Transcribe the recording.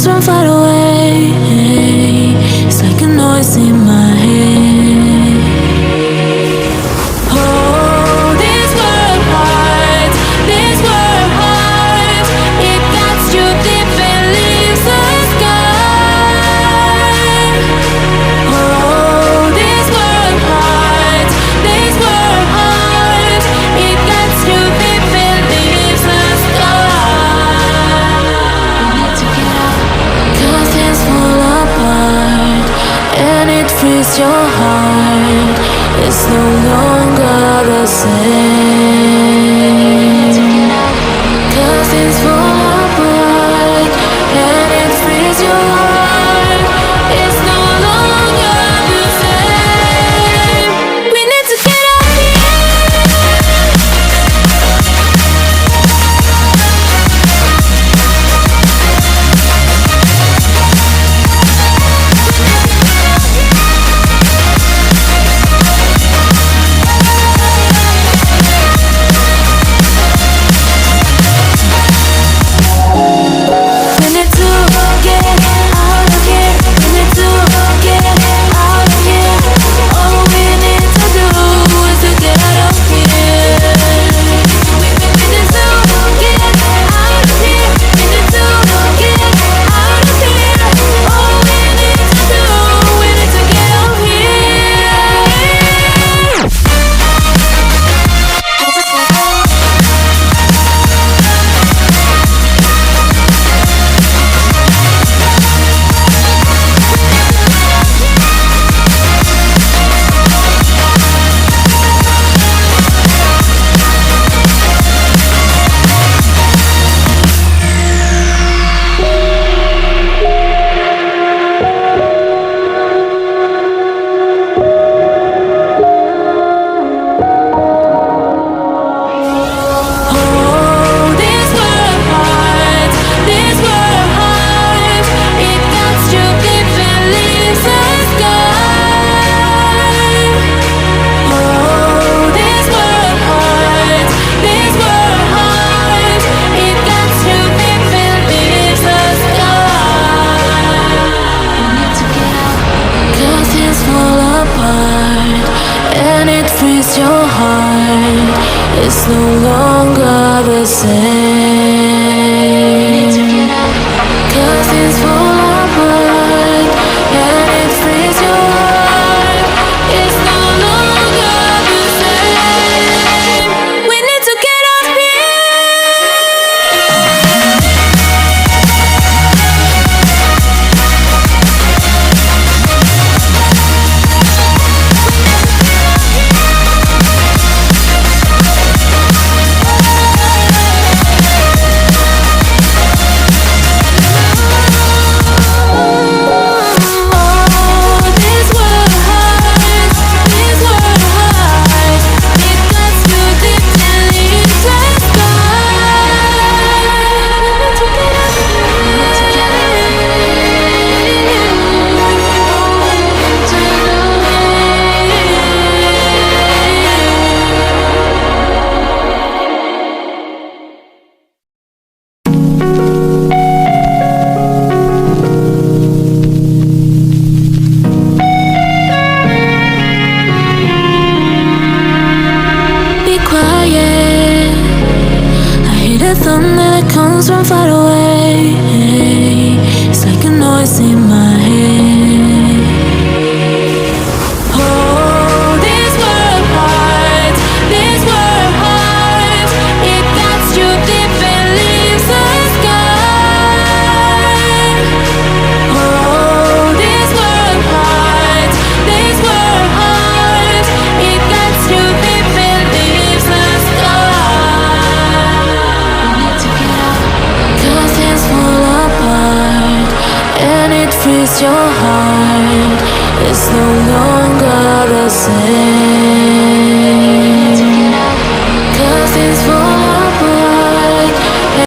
comes from far away. It's like a noise in my head. Oh, this world hurts, this world hurts. It cuts you deep and leaves a scar. Oh, this world hurts, this world hurts. It cuts you deep and leaves a scar. You need to get out, 'cause things fall apart, and it frees your heart. It's no longer the same.